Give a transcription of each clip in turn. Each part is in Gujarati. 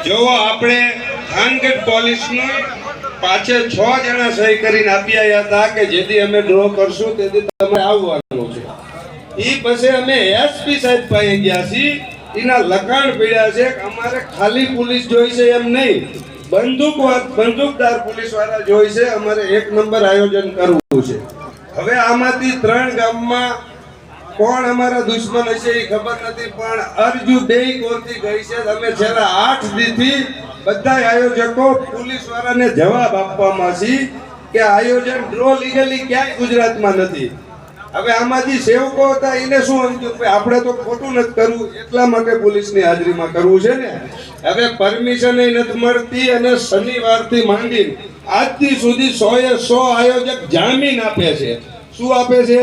જો આપણે થાનગઢ પોલીસનું પાછળ 6 જણા સહી કરીને આપી આવ્યા હતા કે જેથી અમે ડ્રો કરશું તેથી તમારે આવવાનું છે. એ પછી અમે એસપી સાહેબ પાસે ગયા છીએ. એના લખાણ પીડ્યા છે કે અમારે ખાલી પોલીસ જોઈ છે એમ નહીં, બંદૂકદાર પોલીસ વાળા જોઈ છે. અમારે 1 નંબર આયોજન કરવું છે. હવે આમાંથી 3 ગામમાં કોણ અમારા દુશ્મન હશે એ ખબર નથી, પણ અરજુ બેય કોરથી ગઈ છે. અમે છેલ્લા 8 દીથી બધા આયોજકો પોલીસ વાળાને જવાબ આપવામાં છે કે આયોજન ડ્રો લીગલી ક્યાંય ગુજરાતમાં નથી. હવે આમાંથી સેવકો હતા એને શું સમજ્યું કે આપણે તો ખોટું નથી કરવું, એટલા માટે પોલીસની હાજરીમાં કરવું છે ને. હવે પરમિશન નથી મળતી અને શનિવારથી માંડીને આજથી સુધી 100 આયોજક જામીન આપે છે. શું આપે છે?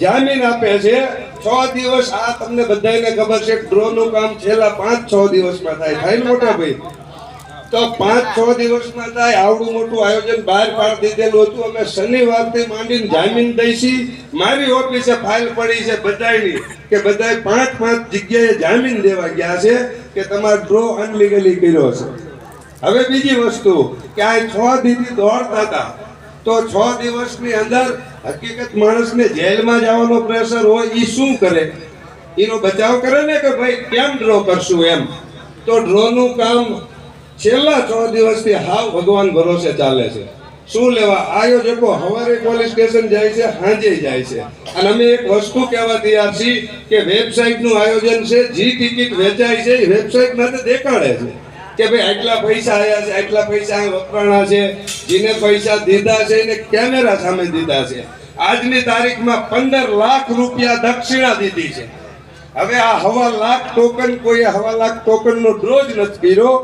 જામીન આપે છે. 6 દિવસ. આ તમને બધાને ખબર છે ડ્રોનું કામ છેલ્લા 5-6 દિવસમાં થાય ને મોટા ભાઈ? તો 5-6 દિવસમાં થાય. આવડું મોટું આયોજન બહાર પાડી દીધેલું હતું. અમે શનિવારથી માંડીને જામીન દઈશી. મારી ઓફિસે ફાઇલ પડી છે બધાની કે બધાએ 5-5 જગ્યાએ જામીન દેવા ગયા છે કે તમારો ડ્રો અનલીગલી કર્યો છે. હવે બીજી વસ્તુ કે આ 6 દીથી દોડતા હતા તો 6 દિવસની અંદર હકીકત માણસને જેલમાં જવાનો પ્રેશર હોય એ શું કરે? એનો બચાવ કરે ને કે ભાઈ કેમ ડ્રો કરશું એમ. તો ડ્રોનું કામ છેલ્લા 6 દિવસથી હાવ ભગવાન ભરોસે ચાલે છે. શું લેવા? આયોજકો સવારે પોલીસ સ્ટેશન જાય છે, સાંજે જાય છે. અને અમે એક વસ્તુ કહેવા તૈયાર છીએ કે વેબસાઇટનું આયોજન છે. જે ટિકિટ વેચાય છે એ વેબસાઇટમાં દેખાડે છે કે ભાઈ આટલા પૈસા આવ્યા છે, આટલા પૈસા વપરાણા છે, જેને પૈસા દીધા છે એને કેમેરા સામે દીધા છે. આજની તારીખમાં 15 લાખ રૂપિયા દક્ષિણા દીધી છે. હવે આ 1.5 લાખ ટોકન, કોઈ 1.5 લાખ ટોકનનો ડ્રો જ નથી કર્યો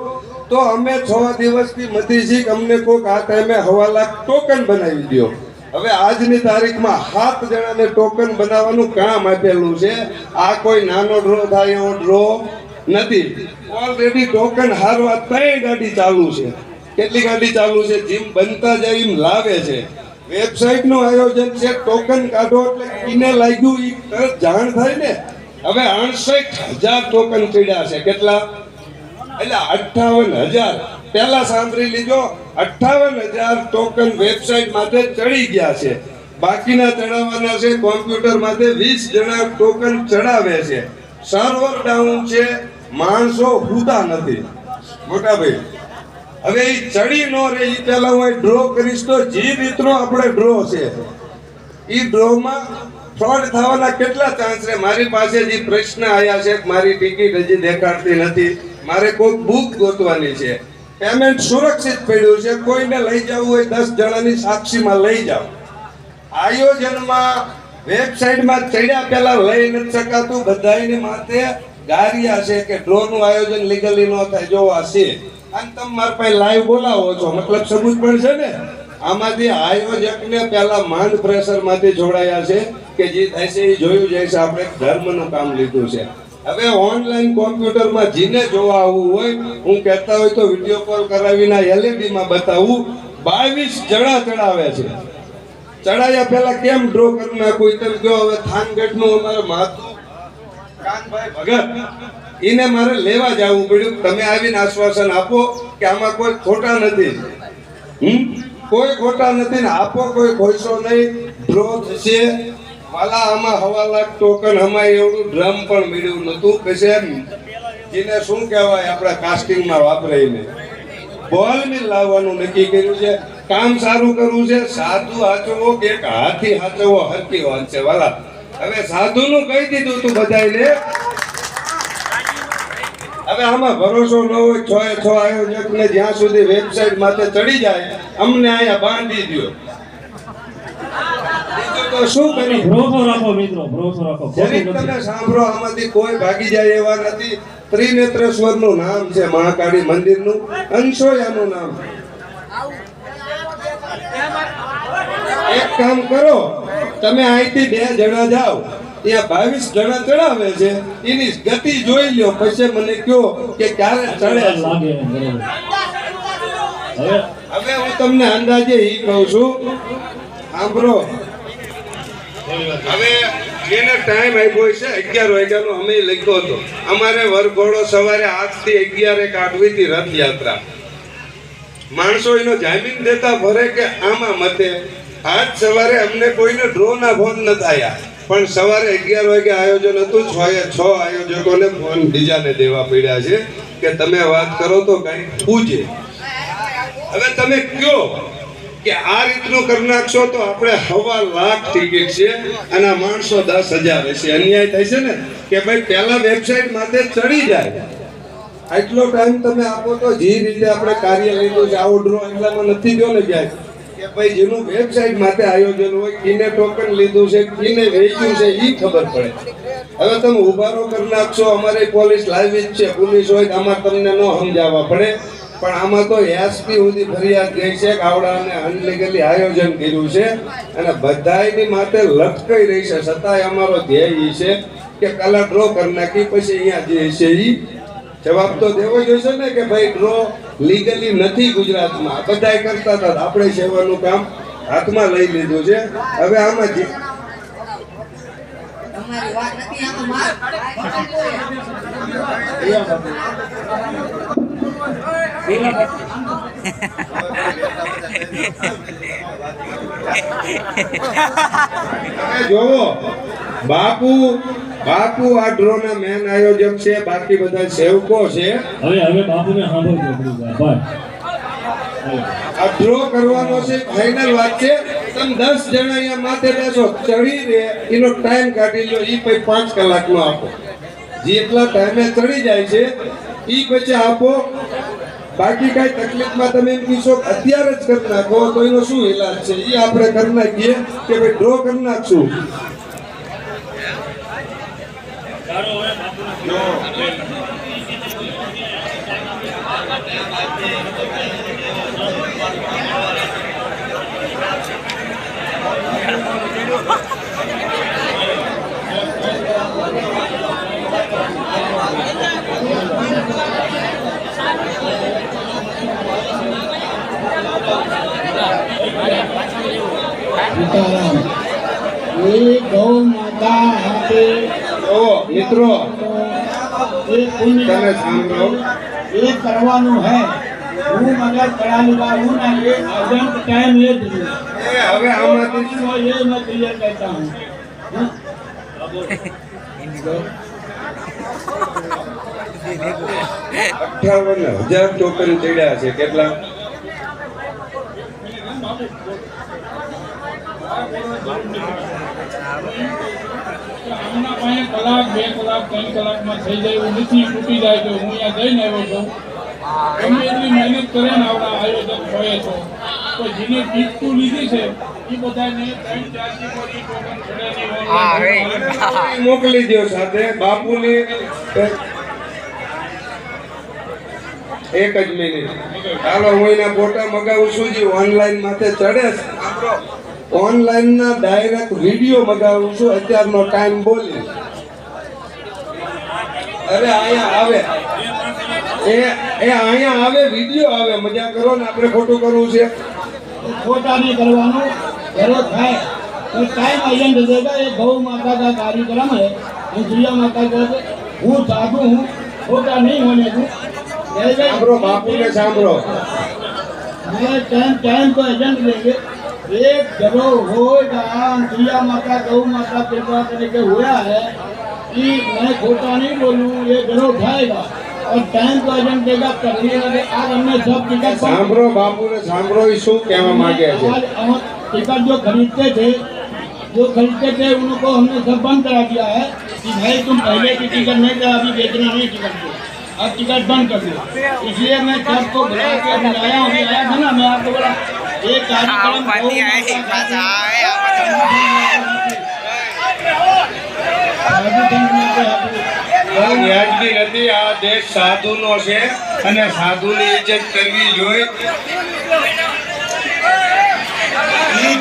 તો અમે 6 દિવસથી મથી છીએ કે અમને કોઈક આ ટાઈમે 1.5 લાખ ટોકન બનાવી દો. હવે આજની તારીખમાં 7 જણાને ટોકન બનાવવાનું કામ આપેલું છે. આ કોઈ નાનો ડ્રો થાય એવો ડ્રો નથી. ઓલરેડી ટોકન હારવા 3 ગાડી ચાલુ છે. કેટલી ગાડી ચાલુ છે? જેમ બનતા જાય એમ લાવે છે. વેબસાઇટનું આયોજન છે. ટોકન કાઢો એટલે એને લાગ્યું એ તરત જાણ થાય ને. હવે 68,000 ટોકન ચડ્યા છે. કેટલા? એટલે 58,000. પહેલા સાંભળી લીધો, 58,000 ટોકન વેબસાઇટ માટે ચડી ગયા છે. બાકીના ચડાવવાના છે. કોમ્પ્યુટર માટે 20 જણા ટોકન ચડાવે છે. સર્વર ડાઉન છે. માણસો હુતા નથી મોટા ભાઈ. હવે એ ચડી નો રે એ પહેલા હું ડ્રો કરીશ તો જે રીતનો આપણે ડ્રો છે એ ડ્રોમાં ફ્રોડ થવાના કેટલા ચાન્સ છે? મારી પાસે જે પ્રશ્ન આવ્યા છે મારી ટિકિટ હજી દેખાડતી નથી, મારે કોઈ બુક ગોતવાની છે, પેમેન્ટ સુરક્ષિત પડ્યું છે, કોઈને લઈ જવું હોય 10 જણાની સાક્ષીમાં લઈ જાઓ. આયોજનમાં વેબસાઇટમાં ચડ્યા પહેલા લઈ નથી શકાતું. બધાની માથે ગારિયા છે કે ડ્રોનું આયોજન લીગલી ન થાય. જોવા છે અને તમે મારા પાસે લાઈવ બોલાવો છો મતલબ સબૂત પણ છે ને. આમાંથી આયોજકને પહેલા માંડ પ્રેશર માંથી જોડાયા છે કે જે થાય છે એ જોયું જાય છે. આપણે ધર્મનું કામ લીધું છે. હવે ઓનલાઈન કોમ્પ્યુટરમાં જેને જોવા આવવું હોય, હું કહેતા હોય તો વિડીયો કોલ કરાવીને LED માં બતાવું. 22 જણા ચડાવે છે. ચડાયા પહેલા કેમ ડ્રો કરી નાખું? તમે કહો હવે થાનગઢનું અમારે માથું કાનભાઈ ભગત એને મારે લેવા જવું પડ્યું. તમે આવીને આશ્વાસન આપો કે આમાં કોઈ ખોટા નથી, કોઈ ખોટા નથી ને આપો, કોઈ ખોઈશો નહીં, ડ્રો થશે. વાલા આમાં 1.5 લાખ ટોકન અમારે એવડું ડ્રમ પણ મળ્યું નતું. પછી જેને શું કહેવાય આપણા કાસ્ટિંગમાં વાપરાઈને બોલ મિલ લાવવાનું નક્કી કર્યું છે. કામ સારું કરવું છે. સાધુ હાચવો કે હાથી હાચવો હરકી વાત છે વાલા. હવે સાધુનું કહી દીધું તું બધાને. હવે આમાં ભરોસો ન હોય. 6 આયોજકને જ્યાં સુધી વેબસાઇટ માથે ચડી જાય અમને અહીંયા બાંધી દો. તો શું કરી? ભરોસો રાખો મિત્રો, ભરોસો રાખો. તમે સાંભળો, આમાંથી કોઈ ભાગી જાય એવા નથી. ત્રિનેત્રેશ્વરનું નામ છે, મહાકાળી મંદિરનું, અંશોયાનું નામ. એક કામ કરો, તમે અહીંથી 2 જણા જાઓ, ત્યાં 22 જણા ચડાવે છે, એની ગતિ જોઈ લ્યો, પછી મને કહો કે ક્યારે ચડે લાગે. હવે હું તમને અંદાજે એ કહું છું, સાંભળો. હવે એને ટાઈમ આપ્યો છે 11 વાગ્યાનો, અમે લખ્યો હતો. અમારે વરઘોડો સવારે 8 થી 11 કાઢવી હતી રથયાત્રા. માણસો એનો જામીન દેતા ફરે કે આમાં મતે. આજ સવારે અમને કોઈને ડ્રોના ફોન નતા આવ્યા, પણ સવારે 11 વાગે આયોજન હતું. 6 આયોજકોને ફોન બીજાને દેવા પડ્યા છે કે તમે વાત કરો તો કઈ પૂછે. હવે તમે કયો કે આ રીતનું કરી નાખશો તો આપણે 1.25 લાખ ટિકિટ છે અને આ માણસો 10,000 હશે. અન્યાય થાય છે ને કે ભાઈ પહેલા વેબસાઇટ માથે ચડી જાય. આટલો ટાઈમ તમે આપો તો જે રીતે આપણે કાર્ય લીધું છે, આવો ડ્રો એટલામાં નથી ગયો ને ક્યાંય કે ભાઈ જેનું વેબસાઇટ માટે આયોજન હોય, કિને ટોકન લીધું છે, કિને વેચ્યું છે, એ ખબર પડે. હવે તમે ઉભારો કરી નાખશો. અમારે પોલીસ લાવી જ છે, પોલીસ હોય આમાં તમને ન સમજાવવા પડે. પણ આમાં તો એસપી સુધી ફરિયાદ ગઈ છે કે આવડાને અનલીગલી આયોજન કર્યું છે અને બધાયની માથે લટકાઈ રહી છે. છતાંય અમારો ધ્યેય છે કે પહેલા ડ્રો કરી નાખી, પછી અહીંયા જે છે એ જવાબ તો દેવો જોઈશે ને કે ભાઈ ડ્રો લીગલી નથી ગુજરાતમાં. બધાય કરતા હતા, આપણે સેવાનું કામ હાથમાં લઈ લીધું છે. હવે આમાં તમારી વાત નથી, આમાં જોવો બાપુ આ ડ્રો ના મેન આયોજક છે, બાકી બધા સેવકો છે. હવે બાપુને સાંભળજો ભાઈ. આ ડ્રો કરવાનો છે, ફાઇનલ વાત છે. તમે 10 જણા અહીંયા માથે બેસો, ચડી રે એનો ટાઈમ કાઢી લો. ઈ પછી 5 કલાકનો આપો. જેટલા ટાઈમે ચડી જાય છે ઈ પછી આપો. બાકી કઈ તકલીફમાં તમે એમ કીશો અત્યારે જ કરી નાખો તો એનો શું ઇલાજ છે એ આપણે કરી નાખીએ કે ભાઈ ડ્રો કરી નાખશું. गौ माता મિત્રો તમે સાંભળો, ये करवानो है. હું મગર કરાવીगा हूँ ना, ये अर्जेंट टाइम ये दीजिए. હવે આમાંથી ये मैं क्लियर कहता हूँ. 58,000 ટોકન ચડ્યા છે. કેટલા? આમના પાસે કલાક 2 કલાક 3 કલાકમાં થઈ જાય એવું નથી. તૂટી જાય તો હું અહીંયા જઈને આવ્યો છું. ગમે એટલી મહેનત કરે ને આપણા આયોજક હોય તો જેને ટીકટું લીધી છે એ બધાને 3-4 ટોકન છોડ્યાની મોકલી દો સાથે બાપુની. એક જ મિનિટ ચાલો, હું એના ફોટા મગાવું છું. જે ઓનલાઈન માથે ચડે છે, ઓનલાઈન ના ડાયરેક્ટ વિડીયો મગાવું છું. અત્યારનો ટાઈમ બોલી અરે અહીંયા આવે એ અહીંયા આવે, વિડીયો આવે. મજા કરો ને, આપણે ખોટું કરવું છે. खोटा नहीं करवानो. जरूरत है तो टाइम एजेंट देगा. ये गौ माता का कार्यक्रम है, जिया माता का. हूँ साधु हूँ, खोटा नहीं होने दूँ. સાંભળો બાપુને સાંભળો. मैं टाइम को एजेंट देंगे. एक जगह होगा जिया माता गौ माता कृपा करके हुआ है कि मैं खोटा नहीं बोलूँ. ये जरूर उठाएगा और टाइम को एजेंट देगा. करने लगे आज हमने सब टिकट સાંભળો બાપુને સાંભળો, એ શું કહેવા માંગે છે. आज हम टिकट जो खरीदते थे उनको हमने सब बंद करा दिया है कि भाई तुम पहले की टिकट नहीं था, अभी बेचना नहीं टिकट को. अब टिकट बंद कर दिया. इसलिए मैं सबको बुला के बुलाया हूँ. आया था ना, मैं आपको बोला एक कार्यक्रम વ્યાજબી નથી. આ દેશ સાધુનો છે અને સાધુની ઇજ્જત કરવી જોઈએ.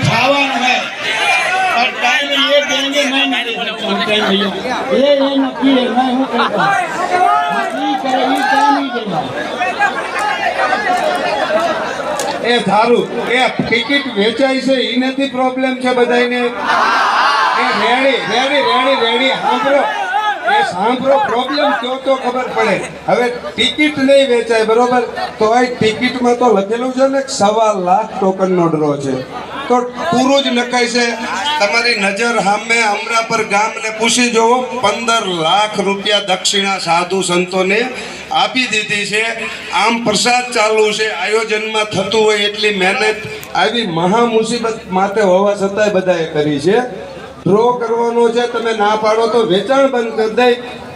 खावाना है और टाइम ये देंगे. मैं नहीं दे सकता हूँ टाइम भैया. ये नक्की है, मैं हूँ कहता हूँ टाइम ही देगा. એ થારું એ ટિકિટ વેચાય છે એ નથી પ્રોબ્લેમ છે બધાને. એ રેડી સાંભળો એ સાંભળો પ્રોબ્લેમ કયો તો ખબર પડે હવે ટિકિટ નહીં વેચાય બરોબર તો આ ટિકિટમાં તો લખેલું છે ને 1.25 લાખ ટોકનનો ડ્રો છે તો પૂરું જ નખાય છે તમારી નજર સામે અમરાપર ગામને પૂછી જોવો 15 લાખ રૂપિયા દક્ષિણા સાધુ સંતોને આપી દીધી છે આમ પ્રસાદ ચાલુ છે આયોજનમાં થતું હોય એટલી મહેનત આવી મહા મુસીબત માટે હોવા છતાંય બધાએ કરી છે ડ્રો કરવાનો છે તમે ના પાડો તો વેચાણ બંધ કરી દઈ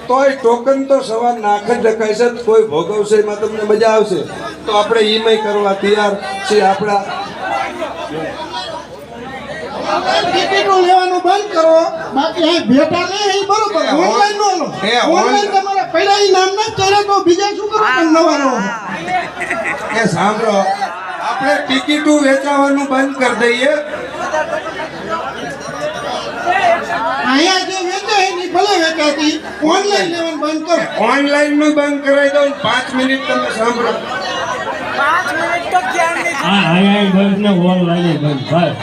તોય ટોકન તો સવાર નાખ જ રખાય છે કોઈ ભોગવશે એમાં તમને મજા આવશે તો આપણે ઈમય કરવા તૈયાર છીએ આપણા ટિકિટો લેવાનું બંધ કરો બાકી અહીં ભેટા નહીં એ બરોબર ઓનલાઈન નો લો એ ઓનલાઈન તમારા પહેલા ઈ નામ ના ચડે તો બીજા શું કરો તમે નવા રહો એ સાંભળો આપણે ટિકિટો વેચાવાનું બંધ કરી દઈએ અહીંયા જે વેચે એની ભલે વેચાતી ઓનલાઈન લેવાનું બંધ કરો ઓનલાઈન નું બંધ કરાવી દો 5 મિનિટ તમે સાંભળો આ બંધ ને ઓનલાઈન બંધ ભાઈ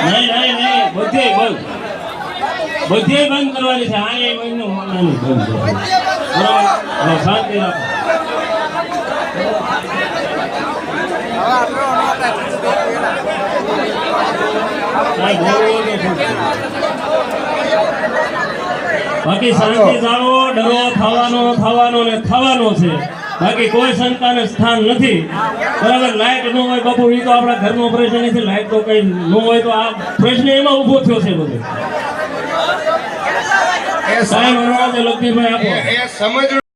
નહીં બધે બંધ કરવાની છે આ બંધ ને ઓનલાઈન બંધ બરાબર હવે શાંતિ રાખો બાકી શાંતિ જાળવો ડરો થવાનો ને થવાનો છે બાકી કોઈ શંકાને સ્થાન નથી બરાબર લાઈટ ન હોય બાપુ એ તો આપણા ઘરનો પ્રશ્ન નથી લાઈટ તો કઈ ન હોય તો આ પ્રશ્ન એમાં ઊભો થયો છે બધો એ સાહેબ લક્ષ્મીભાઈ આપો સમજ